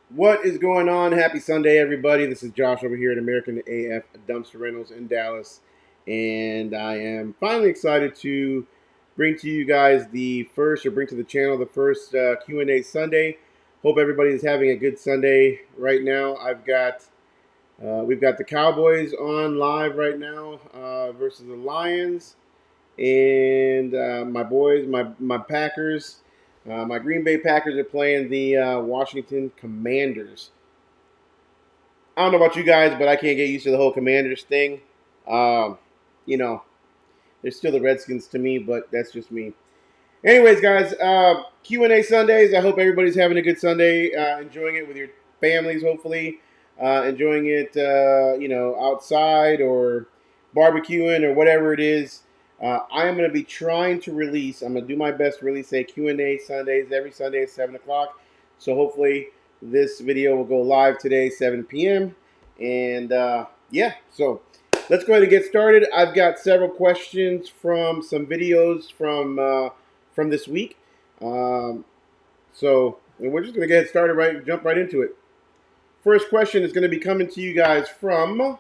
What is going on? Happy Sunday, everybody. This is Josh over here at American AF Dumpster Rentals in Dallas. And I am finally excited to bring to you guys bring to the channel the first Q&A Sunday. Hope everybody is having a good Sunday right now. We've got the Cowboys on live right now versus the Lions. And my boys, my Packers, my Green Bay Packers are playing the Washington Commanders. I don't know about you guys, but I can't get used to the whole Commanders thing. Um, you know, they're still the Redskins to me, but that's just me. Anyways, guys, Q&A Sundays. I hope everybody's having a good Sunday, enjoying it with your families, hopefully, enjoying it, outside or barbecuing or whatever it is. I am going to be trying to release. I'm going to do my best to release a Q&A Sundays every Sunday at 7 o'clock. So hopefully this video will go live today, 7 p.m. And yeah, so let's go ahead and get started. I've got several questions from some videos from this week. And we're just going to get started, jump right into it. First question is going to be coming to you guys from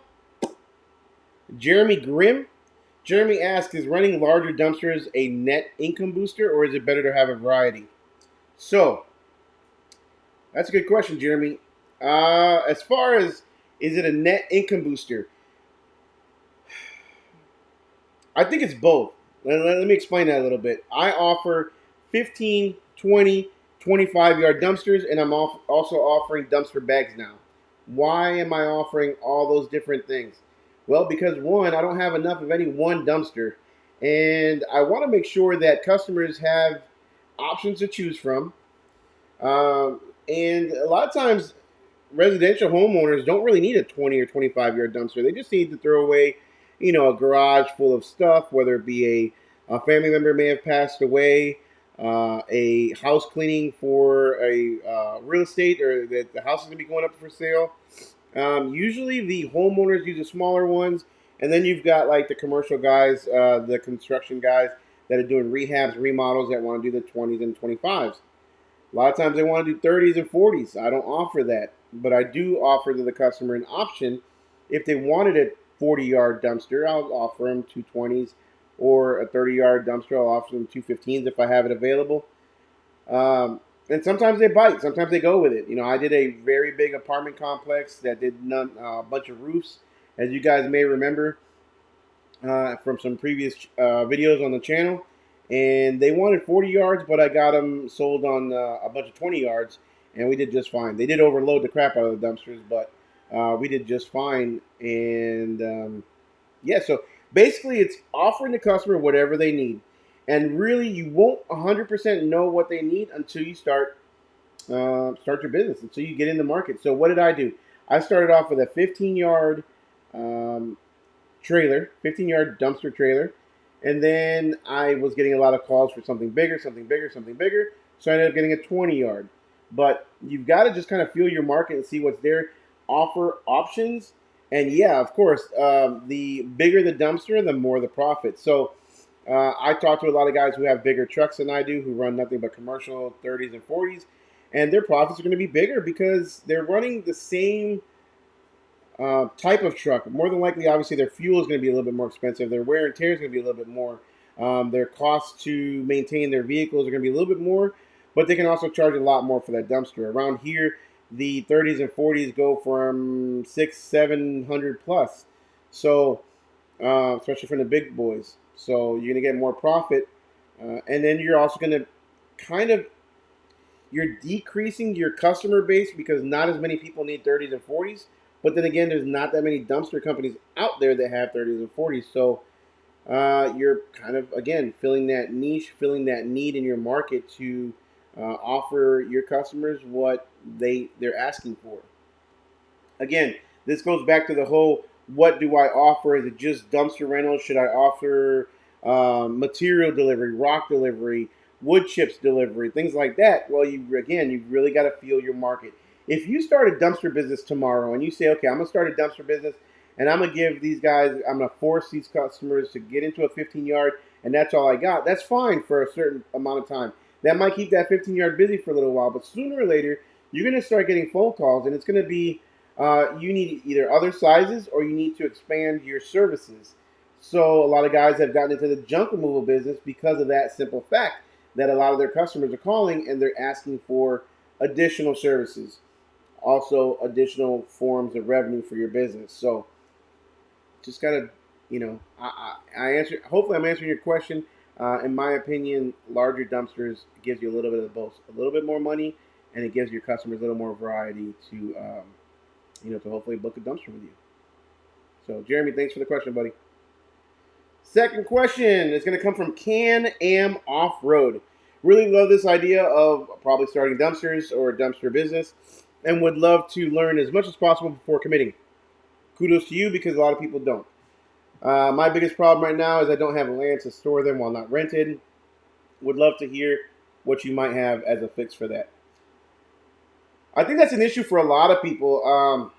Jeremy Grimm. Jeremy asks, is running larger dumpsters a net income booster, or is it better to have a variety? So, that's a good question, Jeremy. As far as, is it a net income booster? I think it's both. Let me explain that a little bit. I offer 15, 20, 25-yard dumpsters, and I'm also offering dumpster bags now. Why am I offering all those different things? Well, because one, I don't have enough of any one dumpster, and I want to make sure that customers have options to choose from. And a lot of times, residential homeowners don't really need a 20 or 25-yard dumpster. They just need to throw away, a garage full of stuff, whether it be a family member may have passed away, a house cleaning for a real estate, or that the house is going to be going up for sale. Usually the homeowners use the smaller ones, and then you've got like the commercial guys, the construction guys that are doing rehabs, remodels that want to do the 20s and 25s. A lot of times they want to do 30s and 40s. I don't offer that, but I do offer to the customer an option. If they wanted a 40-yard dumpster, I'll offer them two 20s, or a 30-yard dumpster, I'll offer them two 15s if I have it available. And sometimes they bite. Sometimes they go with it. I did a very big apartment complex that did a bunch of roofs, as you guys may remember from some previous videos on the channel. And they wanted 40 yards, but I got them sold on a bunch of 20 yards, and we did just fine. They did overload the crap out of the dumpsters, but we did just fine. And yeah, so basically it's offering the customer whatever they need. And really, you won't 100% know what they need until you start your business, until you get in the market. So what did I do? I started off with a 15-yard trailer, 15-yard dumpster trailer. And then I was getting a lot of calls for something bigger, something bigger, something bigger. So I ended up getting a 20-yard. But you've got to just kind of feel your market and see what's there. Offer options. And yeah, of course, the bigger the dumpster, the more the profit. So I talk to a lot of guys who have bigger trucks than I do, who run nothing but commercial 30s and 40s. And their profits are going to be bigger because they're running the same type of truck. More than likely, obviously, their fuel is going to be a little bit more expensive. Their wear and tear is going to be a little bit more. Their costs to maintain their vehicles are going to be a little bit more, but they can also charge a lot more for that dumpster. Around here, the 30s and 40s go from 600-700 plus. So, especially from the big boys. So you're going to get more profit, and then you're also going to kind of you're decreasing your customer base because not as many people need 30s and 40s. But then again, there's not that many dumpster companies out there that have 30s and 40s. So you're kind of, again, filling that niche, filling that need in your market to offer your customers what they're asking for. Again, this goes back to the whole, what do I offer? Is it just dumpster rentals? Should I offer material delivery, rock delivery, wood chips delivery, things like that? Well, you've really got to feel your market. If you start a dumpster business tomorrow and you say, okay, I'm going to start a dumpster business and I'm going to give these guys, I'm going to force these customers to get into a 15-yard and that's all I got, that's fine for a certain amount of time. That might keep that 15-yard busy for a little while, but sooner or later, you're going to start getting phone calls, and it's going to be you need either other sizes or you need to expand your services. So a lot of guys have gotten into the junk removal business because of that simple fact that a lot of their customers are calling and they're asking for additional services, also additional forms of revenue for your business. So just gotta, I answer. Hopefully, I'm answering your question. In my opinion, larger dumpsters gives you a little bit of both, a little bit more money, and it gives your customers a little more variety to, to hopefully book a dumpster with you. So, Jeremy, thanks for the question, buddy. Second question is going to come from Can Am Off Road. Really love this idea of probably starting dumpsters or a dumpster business, and would love to learn as much as possible before committing. Kudos to you because a lot of people don't. My biggest problem right now is I don't have land to store them while not rented. Would love to hear what you might have as a fix for that. I think that's an issue for a lot of people.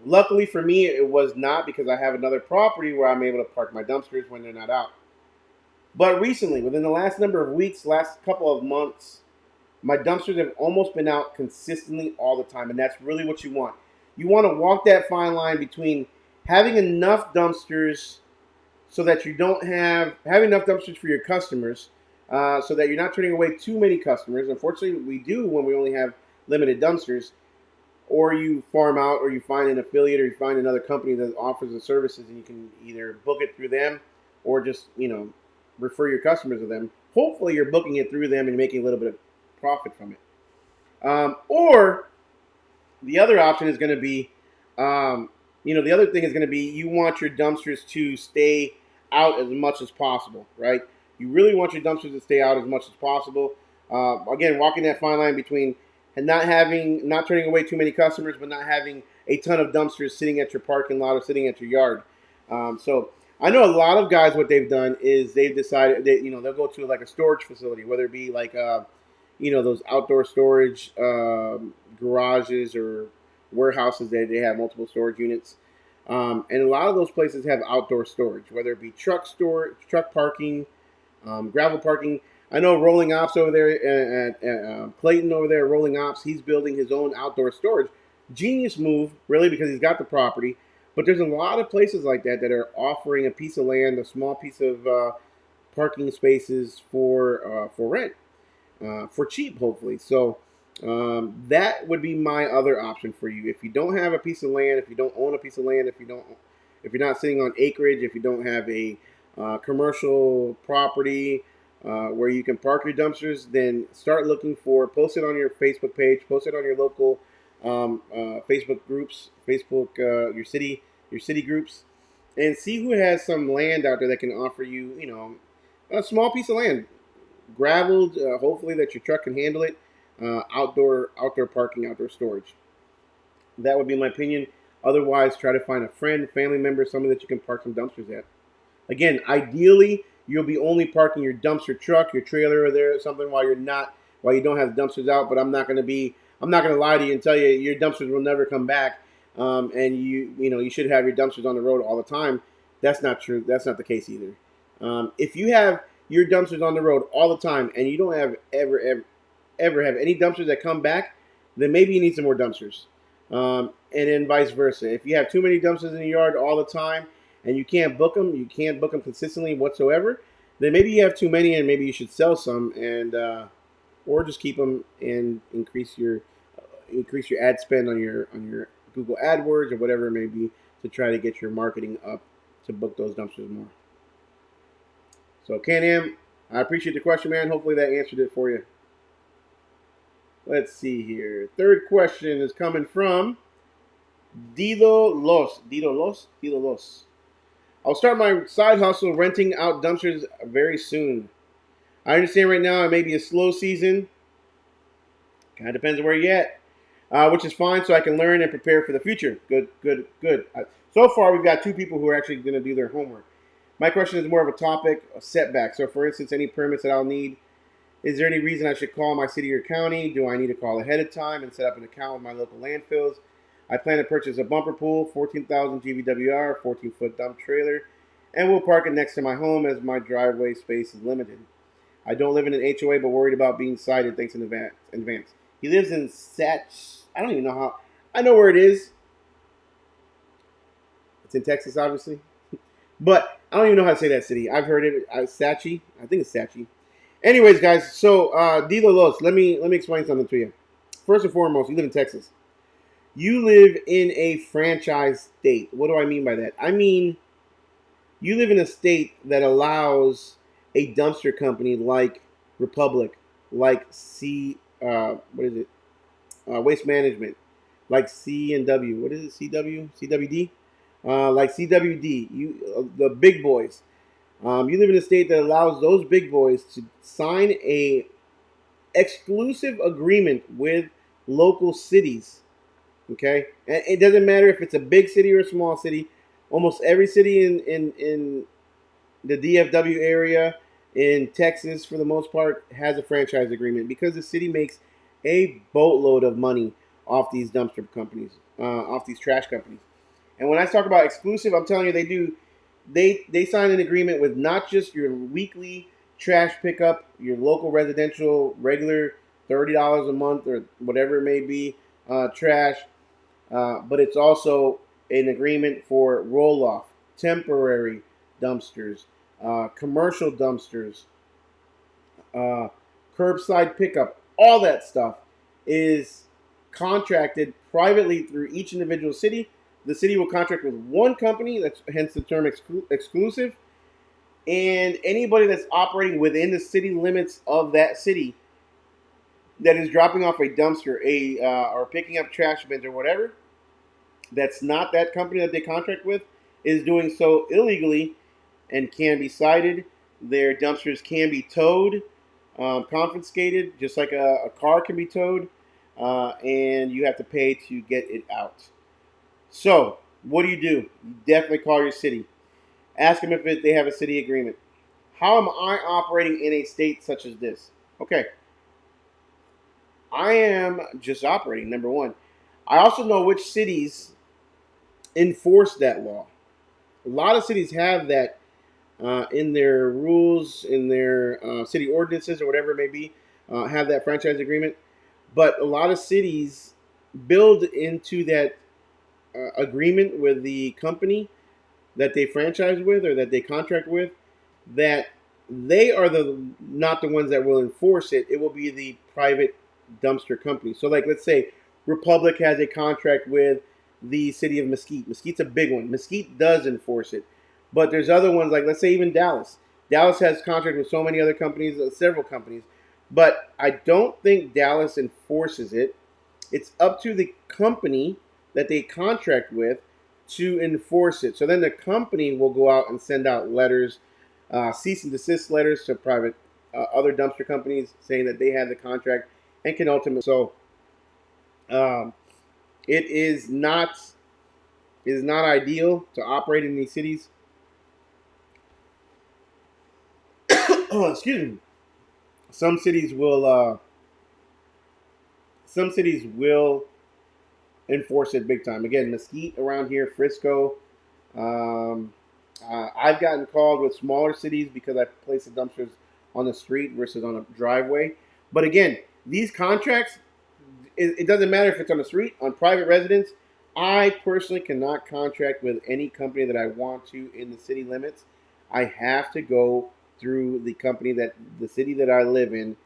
Luckily for me, it was not because I have another property where I'm able to park my dumpsters when they're not out. But recently, within the last number of weeks, last couple of months, my dumpsters have almost been out consistently all the time. And that's really what you want. You want to walk that fine line between having enough dumpsters so that you don't have enough dumpsters for your customers, so that you're not turning away too many customers. Unfortunately, we do when we only have limited dumpsters, or you farm out, or you find an affiliate, or you find another company that offers the services, and you can either book it through them, or just refer your customers to them. Hopefully, you're booking it through them and making a little bit of profit from it. Or the other option is going to be, the other thing is going to be you want your dumpsters to stay out as much as possible, right? You really want your dumpsters to stay out as much as possible. Again, walking that fine line between not turning away too many customers, but not having a ton of dumpsters sitting at your parking lot or sitting at your yard. So I know a lot of guys, what they've done is they've decided that, they'll go to like a storage facility, whether it be like, those outdoor storage garages or warehouses that they have multiple storage units. And a lot of those places have outdoor storage, whether it be truck parking, gravel parking. I know Rolling Ops over there at Clayton over there at Rolling Ops, he's building his own outdoor storage. Genius move, really, because he's got the property. But there's a lot of places like that that are offering a piece of land, a small piece of parking spaces for rent, for cheap, hopefully. So that would be my other option for you. If you don't have a piece of land, if you don't own a piece of land, if you're not sitting on acreage, if you don't have a commercial property where you can park your dumpsters, then start looking for, post it on your Facebook page, post it on your local Facebook groups, your city groups, and see who has some land out there that can offer you, a small piece of land, graveled, hopefully that your truck can handle it, outdoor parking, outdoor storage. That would be my opinion. Otherwise, try to find a friend, family member, somebody that you can park some dumpsters at. Again, ideally, you'll be only parking your dumpster truck, your trailer, or there or something while you don't have dumpsters out. But I'm not going to lie to you and tell you your dumpsters will never come back, and you should have your dumpsters on the road all the time. That's not true. That's not the case either. If you have your dumpsters on the road all the time and you don't have ever have any dumpsters that come back, then maybe you need some more dumpsters. And then vice versa. If you have too many dumpsters in the yard all the time and you can't book them consistently whatsoever, then maybe you have too many and maybe you should sell some and or just keep them and increase your ad spend on your Google AdWords or whatever it may be to try to get your marketing up to book those dumpsters more. So Can-Am, I appreciate the question, man. Hopefully that answered it for you. Let's see here. Third question is coming from Dido Los. I'll start my side hustle renting out dumpsters very soon. I understand right now it may be a slow season. Kind of depends on where you're at, which is fine, so I can learn and prepare for the future. Good. So far, we've got two people who are actually going to do their homework. My question is more of a topic, a setback. So, for instance, any permits that I'll need. Is there any reason I should call my city or county? Do I need to call ahead of time and set up an account with my local landfills? I plan to purchase a bumper pool, 14,000 GVWR, 14-foot dump trailer, and we'll park it next to my home as my driveway space is limited. I don't live in an HOA, but worried about being cited. Thanks in advance. He lives in I don't even know how. I know where it is. It's in Texas, obviously. But I don't even know how to say that city. I've heard it. Sachi. I think it's Sachi. Anyways, guys. So Dilo Los, let me explain something to you. First and foremost, you live in Texas. You live in a franchise state. What do I mean by that? I mean you live in a state that allows a dumpster company like Republic, like what is it? Waste Management, like C and W. What is it? CW, CWD, like CWD. The big boys. You live in a state that allows those big boys to sign a exclusive agreement with local cities. Okay, and it doesn't matter if it's a big city or a small city. Almost every city in the DFW area in Texas, for the most part, has a franchise agreement because the city makes a boatload of money off these dumpster companies, off these trash companies. And when I talk about exclusive, I'm telling you, they do. They sign an agreement with not just your weekly trash pickup, your local residential regular $30 a month or whatever it may be trash, but it's also an agreement for roll off, temporary dumpsters, commercial dumpsters, uh, curbside pickup, all that stuff is contracted privately through each individual city. The city will contract with one company, that's hence the term exclusive, and anybody that's operating within the city limits of that city that is dropping off a dumpster, or picking up trash bins or whatever, that's not that company that they contract with, is doing so illegally and can be cited. Their dumpsters can be towed, confiscated, just like a car can be towed, and you have to pay to get it out. So, what do? You definitely call your city. Ask them if they have a city agreement. How am I operating in a state such as this? Okay, I am just operating, number one. I also know which cities enforce that law. A lot of cities have that in their rules, in their city ordinances, or whatever it may be, have that franchise agreement. But a lot of cities build into that agreement with the company that they franchise with or that they contract with that they are the not the ones that will enforce it. It will be the private dumpster company. So, like, let's say Republic has a contract with the city of Mesquite. Mesquite's a big one. Mesquite does enforce it, but there's other ones, like, let's say even Dallas. Dallas has contract with so many other companies, several companies, but I don't think Dallas enforces it. It's up to the company that they contract with to enforce it. So then the company will go out and send out letters, cease and desist letters to private other dumpster companies saying that they have the contract and can ultimately. So um, it is not ideal to operate in these cities. Oh, excuse me. Some cities will some cities will enforce it big time. Again, Mesquite around here, Frisco. Um, I've gotten called with smaller cities because I place the dumpsters on the street versus on a driveway. But again, these contracts, it doesn't matter if it's on the street, on private residence. I personally cannot contract with any company that I want to in the city limits. I have to go through the company that the city that I live in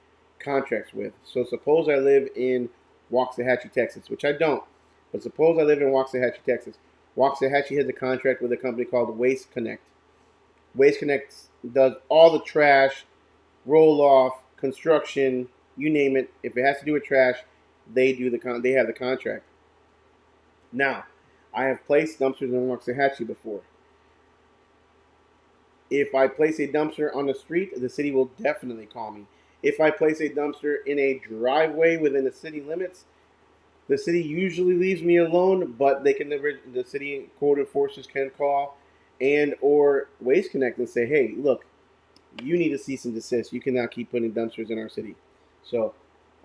contracts with. So suppose I live in Waxahachie, Texas, which I don't. But suppose I live in Waxahachie, Texas. Waxahachie has a contract with a company called Waste Connect. Waste Connect does all the trash, roll off, construction, you name it. If it has to do with trash, they have the contract. Now, I have placed dumpsters in Waxahachie before. If I place a dumpster on the street, the city will definitely call me. If I place a dumpster in a driveway within the city limits, the city usually leaves me alone, but they can never. The city code enforcers can call and or Waste Connect and say, "Hey, look, you need to cease and desist. You cannot keep putting dumpsters in our city." So,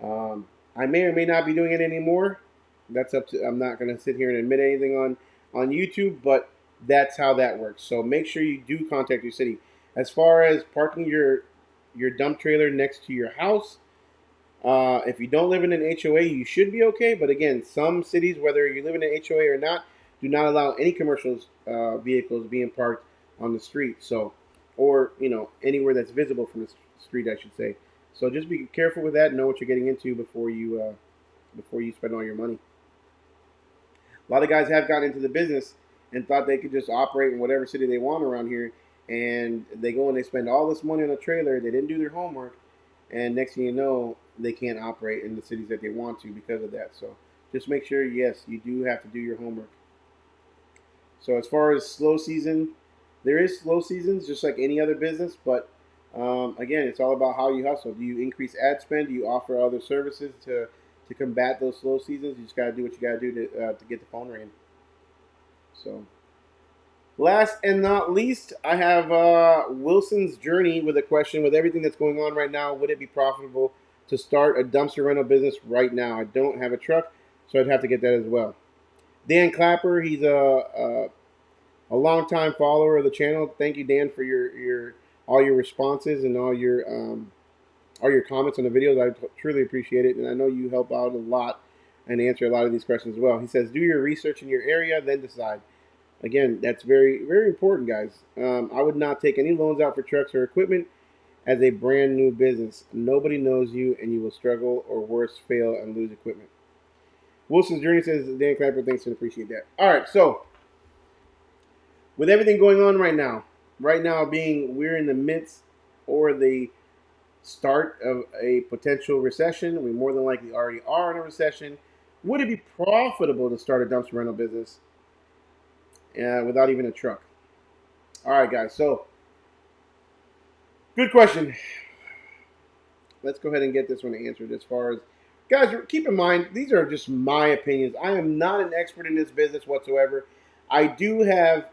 I may or may not be doing it anymore. That's up to. I'm not going to sit here and admit anything on YouTube, but that's how that works. So make sure you do contact your city. As far as parking your dump trailer next to your house, If you don't live in an HOA, you should be okay. But again, some cities, whether you live in an HOA or not, do not allow any commercial vehicles being parked on the street. So, or anywhere that's visible from the street, I should say. So just be careful with that. Know what you're getting into before you spend all your money. A lot of guys have gotten into the business and thought they could just operate in whatever city they want around here, and they go and they spend all this money on a trailer. They didn't do their homework, and next thing you know, they can't operate in the cities that they want to because of that. So just make sure, yes, you do have to do your homework. So as far as slow season, there is slow seasons just like any other business, but again, it's all about how you hustle. Do you increase ad spend? Do you offer other services to combat those slow seasons? You just got to do what you got to do to get the phone ringing. So last and not least, I have Wilson's journey with a question. With everything that's going on right now, would it be profitable to start a dumpster rental business right now? I don't have a truck, so I'd have to get that as well. Dan Clapper, he's a longtime follower of the channel. Thank you, Dan, for your all your responses and all your comments on the videos. I truly appreciate it, and I know you help out a lot and answer a lot of these questions as well. He says, do your research in your area, then decide. Again, that's very, very important, guys. I would not take any loans out for trucks or equipment as a brand new business. Nobody knows you, and you will struggle or worse, fail and lose equipment. Wilson's Journey says, Dan Clapper, thanks and appreciate that. All right, so with everything going on right now being we're in the midst or the start of a potential recession, we more than likely already are in a recession. Would it be profitable to start a dumpster rental business without even a truck? All right, guys. So, good question. Let's go ahead and get this one answered. As far as guys, keep in mind these are just my opinions. I am not an expert in this business whatsoever. I do have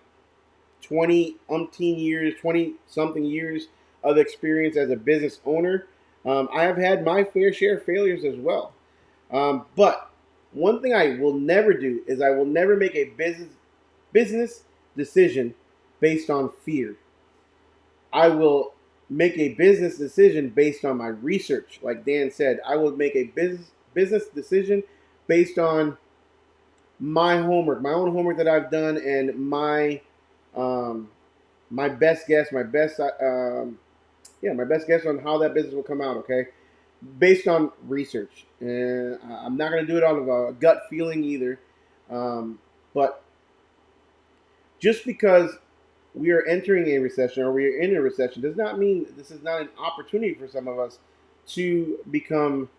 20 something years of experience as a business owner. I have had my fair share of failures as well. But one thing I will never do is I will never make a business decision based on fear. I will make a business decision based on my research. Like Dan said, I will make a business decision based on my homework, my own homework that I've done, and my best guess, my best guess on how that business will come out. Okay, based on research, and I'm not going to do it out of a gut feeling either. But just because we are entering a recession or we are in a recession does not mean this is not an opportunity for some of us to become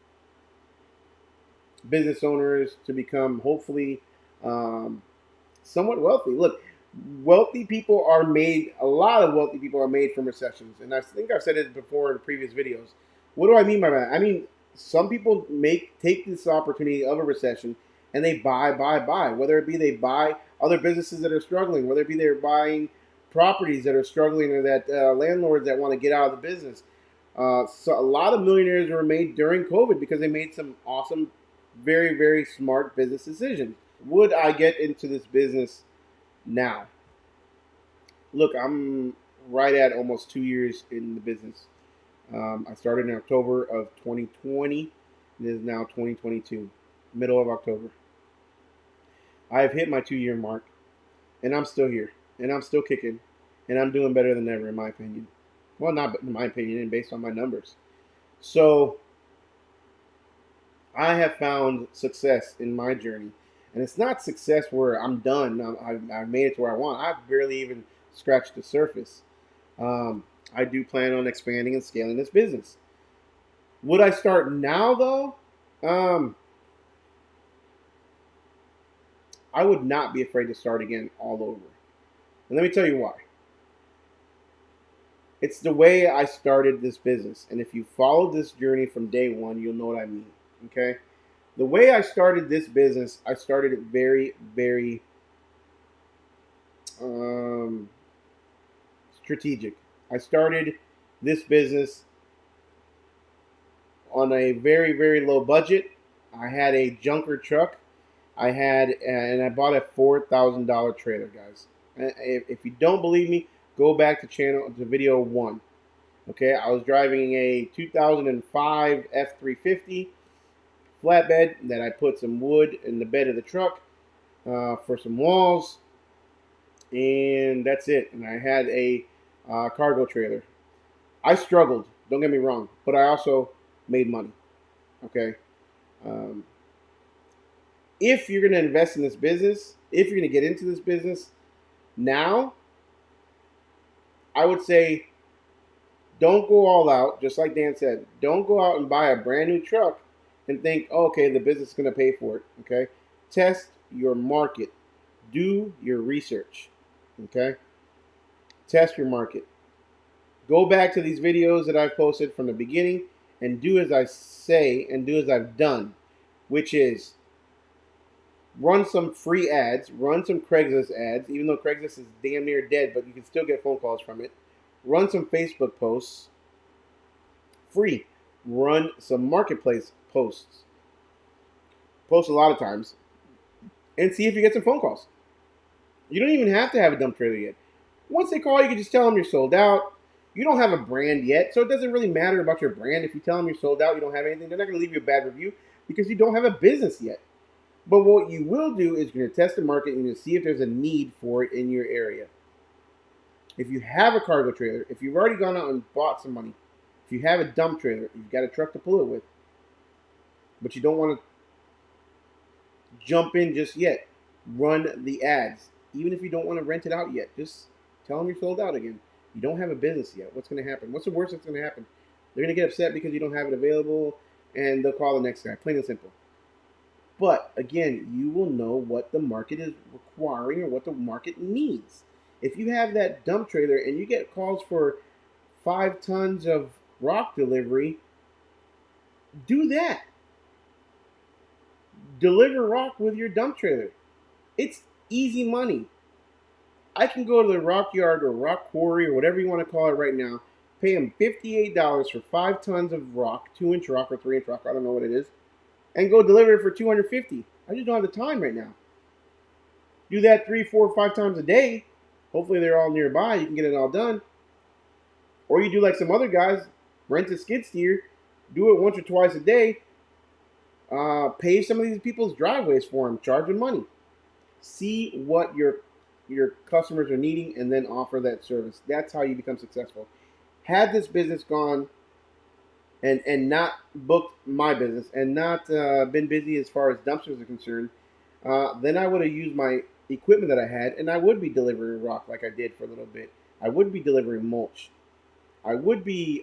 business owners, to become hopefully somewhat wealthy. Look, a lot of wealthy people are made from recessions. And I think I've said it before in previous videos. What do I mean by that? I mean, some people take this opportunity of a recession and they buy. Whether it be they buy other businesses that are struggling, whether it be they're buying properties that are struggling or that landlords that want to get out of the business. So a lot of millionaires were made during COVID because they made some awesome, very, very smart business decisions. Would I get into this business now? Look, I'm right at almost 2 years in the business. I started in October of 2020. It is now 2022, middle of October. I have hit my 2 year mark, and I'm still here, and I'm still kicking, and I'm doing better than ever, in my opinion. Well, not in my opinion, and based on my numbers. So I have found success in my journey. And it's not success where I'm done. I've made it to where I want. I've barely even scratched the surface. I do plan on expanding and scaling this business. Would I start now, though? I would not be afraid to start again all over. And let me tell you why. It's the way I started this business. And if you followed this journey from day one, you'll know what I mean. Okay? The way I started this business, I started it very, very strategic. I started this business on a very, very low budget. I had a junker truck. And I bought a $4,000 trailer, guys. If you don't believe me, go back to video 1. Okay, I was driving a 2005 F350 flatbed that I put some wood in the bed of the truck for some walls, and that's it. And I had a cargo trailer. I struggled, don't get me wrong, but I also made money. Okay, um, if you're going to invest in this business, if you're going to get into this business now, I would say don't go all out. Just like Dan said, don't go out and buy a brand new truck and think, oh, okay, the business is going to pay for it. Okay, test your market, do your research. Okay, test your market. Go back to these videos that I've posted from the beginning and do as I say and do as I've done, which is run some free ads, run some Craigslist ads, even though Craigslist is damn near dead, but you can still get phone calls from it. Run some Facebook posts, free. Run some marketplace posts. Post a lot of times and see if you get some phone calls. You don't even have to have a dump trailer yet. Once they call, you can just tell them you're sold out. You don't have a brand yet, so it doesn't really matter about your brand. If you tell them you're sold out, you don't have anything, they're not going to leave you a bad review because you don't have a business yet. But what you will do is you're going to test the market and you're going to see if there's a need for it in your area. If you have a cargo trailer, if you've already gone out and bought some money, if you have a dump trailer, you've got a truck to pull it with, but you don't want to jump in just yet, run the ads. Even if you don't want to rent it out yet, just tell them you're sold out again. You don't have a business yet. What's going to happen? What's the worst that's going to happen? They're going to get upset because you don't have it available, and they'll call the next guy. Plain and simple. But again, you will know what the market is requiring or what the market needs. If you have that dump trailer and you get calls for 5 tons of rock delivery, do that. Deliver rock with your dump trailer. It's easy money. I can go to the rock yard or rock quarry or whatever you want to call it right now, pay them $58 for 5 tons of rock, 2-inch rock or 3-inch rock, I don't know what it is, and go deliver it for $250. I just don't have the time right now. Do that 3, 4, 5 times a day. Hopefully they're all nearby. You can get it all done. Or you do like some other guys, rent a skid steer, do it once or twice a day, pave some of these people's driveways for them, charge them money. See what your customers are needing and then offer that service. That's how you become successful. Had this business gone and not booked my business and not been busy as far as dumpsters are concerned, then I would have used my equipment that I had and I would be delivering rock like I did for a little bit. I would be delivering mulch. I would be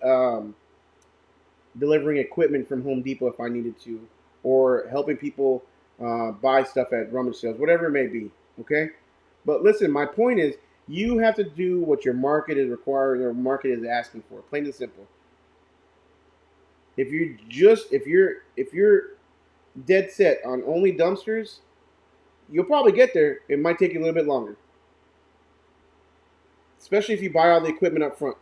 delivering equipment from Home Depot if I needed to, or helping people buy stuff at rummage sales, whatever it may be. Okay, but listen, my point is, you have to do what your market is requiring or market is asking for. Plain and simple. If you're dead set on only dumpsters, you'll probably get there. It might take you a little bit longer, especially if you buy all the equipment up front.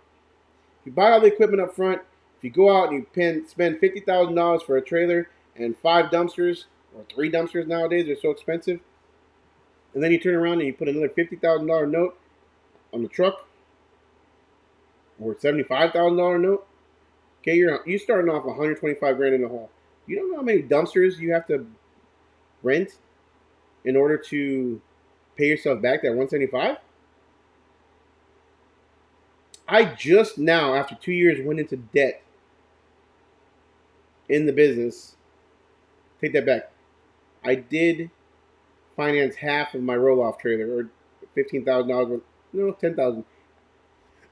If you buy all the equipment up front, if you go out and you spend $50,000 for a trailer and 5 dumpsters or 3 dumpsters nowadays, they're so expensive, and then you turn around and you put another $50,000 note on the truck or $75,000 note, okay, you're starting off 125 grand in the hole. You don't know how many dumpsters you have to rent in order to pay yourself back that 175. I just now, after 2 years, went into debt in the business. Take that back. I did finance half of my roll-off trailer, or $15,000. No, 10,000.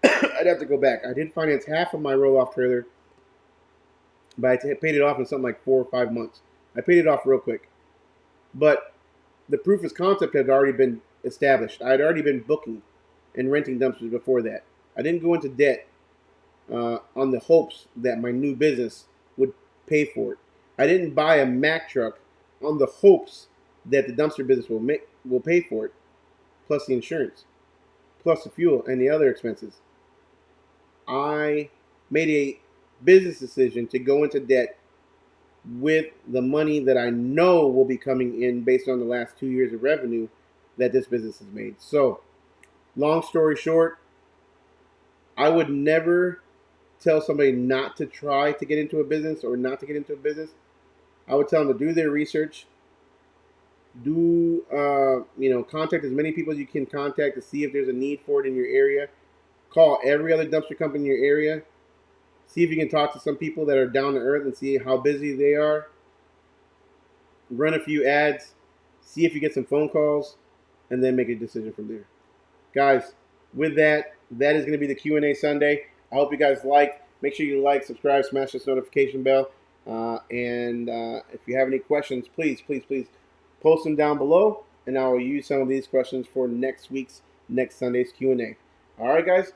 I'd have to go back. I did finance half of my roll-off trailer, but I paid it off in something like 4 or 5 months. I paid it off real quick, but the proof of concept had already been established. I had already been booking and renting dumpsters before that. I didn't go into debt on the hopes that my new business would pay for it. I didn't buy a Mack truck on the hopes that the dumpster business will pay for it, plus the insurance, plus the fuel and the other expenses. I made a business decision to go into debt with the money that I know will be coming in based on the last 2 years of revenue that this business has made. So, long story short, I would never tell somebody not to try to get into a business or not to get into a business, I would tell them to do their research. Do contact as many people as you can contact to see if there's a need for it in your area. Call every other dumpster company in your area. See if you can talk to some people that are down to earth and see how busy they are. Run a few ads. See if you get some phone calls, and then make a decision from there. Guys, with that, that is going to be the Q&A Sunday. I hope you guys liked. Make sure you like, subscribe, smash this notification bell. And if you have any questions, please post them down below, and I will use some of these questions for next Sunday's Q&A. All right, guys.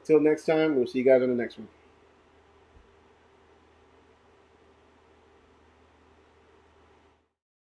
Till next time, we'll see you guys on the next one.